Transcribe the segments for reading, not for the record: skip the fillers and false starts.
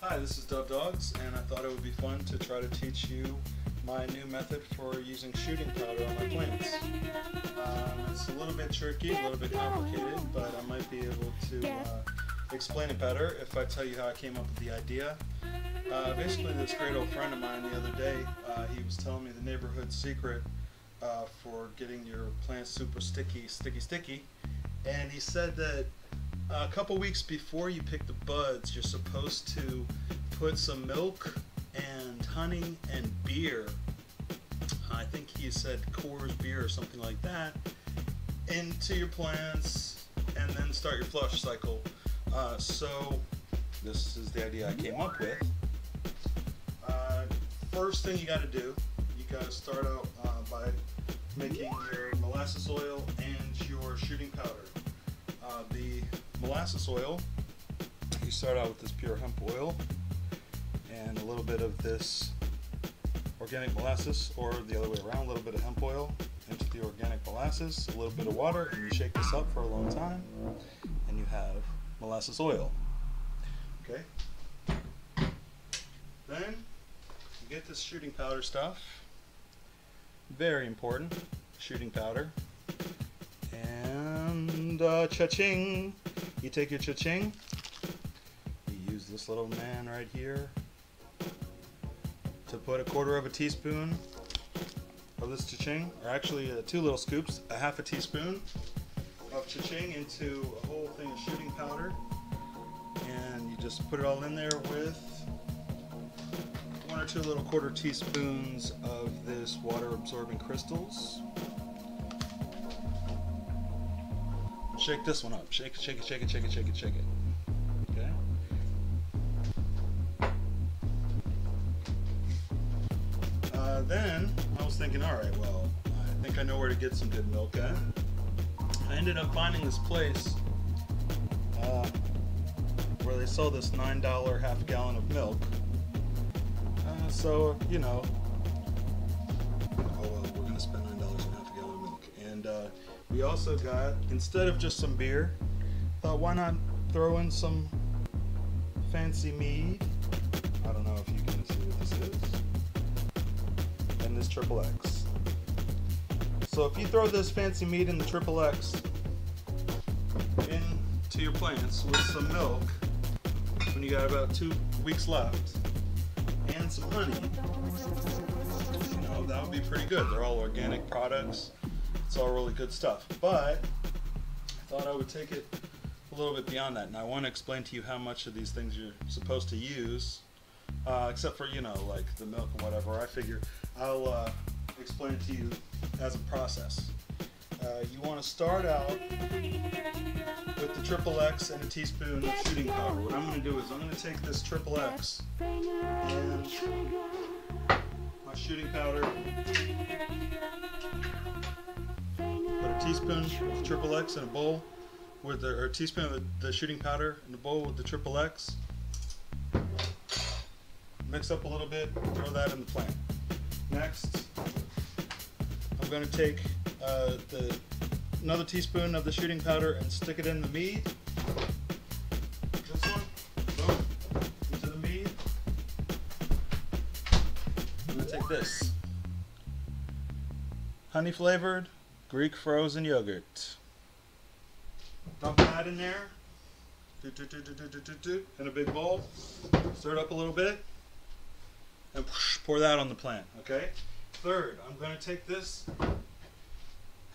Hi, this is Dub Dogs, and I thought it would be fun to try to teach you my new method for using shooting powder on my plants. It's a little bit tricky, a little bit complicated, but I might be able to explain it better if I tell you how I came up with the idea. Basically, this great old friend of mine the other day, he was telling me the neighborhood secret for getting your plants super sticky, and he said that a couple weeks before you pick the buds, you're supposed to put some milk and honey and beer, I think he said Coors beer or something like that, into your plants and then start your flush cycle. So this is the idea I came up with. First thing you got to do, you got to start out by making your molasses oil and your shooting powder. The molasses oil, you start out with this pure hemp oil and a little bit of this organic molasses, or the other way around, a little bit of hemp oil into the organic molasses, a little bit of water, and you shake this up for a long time and you have molasses oil. Okay. Then you get this shooting powder stuff. Very important, shooting powder. And cha-ching! You take your cha-ching, you use this little man right here to put 1/4 teaspoon of this cha-ching, or actually 2 little scoops, a 1/2 teaspoon of cha-ching into a whole thing of shooting powder, and you just put it all in there with 1 or 2 little 1/4 teaspoons of this water absorbing crystals. Shake this one up. Shake it, shake it, shake it, shake it, shake it, shake it. Okay? Then I was thinking, alright, well, I think I know where to get some good milk at. I ended up finding this place where they sell this $9 1/2 gallon of milk. So, you know, oh well, we're going to spend $9 on 1/2 gallon of milk. And we also got, instead of just some beer, thought why not throw in some fancy mead. I don't know if you can see what this is. And this XXX. So if you throw this fancy mead in the XXX into your plants with some milk, when you got about 2 weeks left, and some honey, you know, that would be pretty good. They're all organic products. It's all really good stuff. But I thought I would take it a little bit beyond that, and I want to explain to you how much of these things you're supposed to use, except for, you know, like the milk and whatever. I figure I'll explain it to you as a process. You want to start out with the XXX and a teaspoon of shooting powder. What I'm going to do is I'm going to take this XXX and my shooting powder, put a teaspoon of XXX in a bowl with or a teaspoon of the shooting powder in a bowl with the XXX. Mix up a little bit, throw that in the plant. Next, I'm going to take another teaspoon of the shooting powder and stick it in the mead. This one, boom, into the mead. I'm going to take this honey flavored Greek frozen yogurt. Dump that in there. In a big bowl. Stir it up a little bit. And pour that on the plant. Okay? Third, I'm going to take this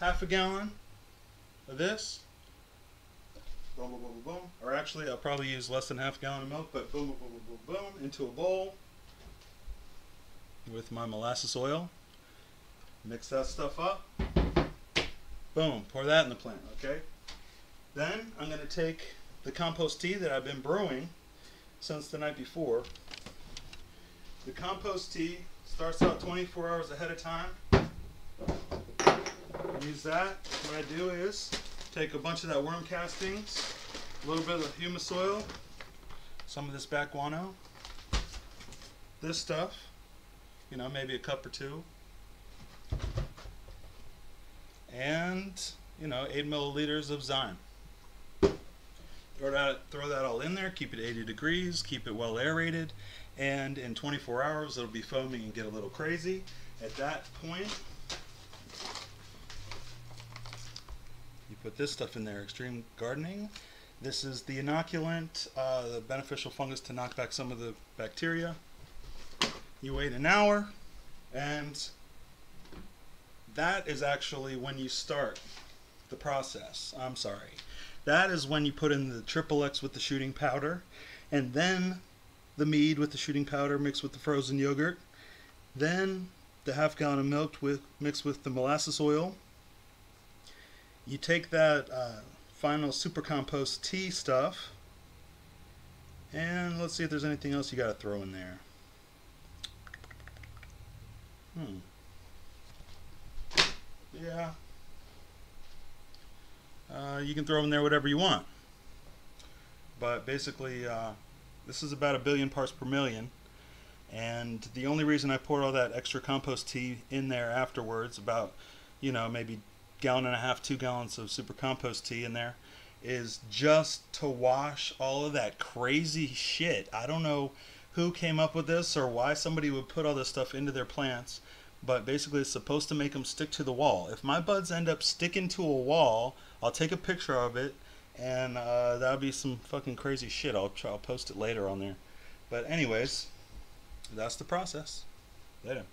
1/2 gallon of this. Boom, boom, boom, boom, boom. Or actually, I'll probably use less than 1/2 gallon of milk, but boom, boom, boom, boom, boom, boom, into a bowl with my molasses oil. Mix that stuff up. Boom, pour that in the plant, okay? Then I'm going to take the compost tea that I've been brewing since the night before. The compost tea starts out 24 hours ahead of time. Use that. What I do is take a bunch of that worm castings, a little bit of humus oil, some of this back guano, this stuff, you know, maybe a cup or 2, and, you know, 8 milliliters of zyme. Throw that all in there, keep it 80 degrees, keep it well aerated, and in 24 hours it'll be foaming and get a little crazy. At that point, you put this stuff in there, Extreme Gardening. This is the inoculant, the beneficial fungus to knock back some of the bacteria. You wait an hour, and that is actually when you start the process. I'm sorry. That is when you put in the XXX with the shooting powder, and then the mead with the shooting powder mixed with the frozen yogurt, then the half gallon of milk mixed with the molasses oil. You take that final super compost tea stuff, and let's see if there's anything else you got to throw in there. Yeah. You can throw in there whatever you want. But basically, this is about 1 billion parts per million. And the only reason I poured all that extra compost tea in there afterwards, about, maybe 1.5 gallons, 2 gallons of super compost tea in there, is just to wash all of that crazy shit. I don't know who came up with this or why somebody would put all this stuff into their plants, but basically it's supposed to make them stick to the wall. If my buds end up sticking to a wall, I'll take a picture of it, and that'll be some fucking crazy shit. I'll post it later on there. But anyways, that's the process. Later.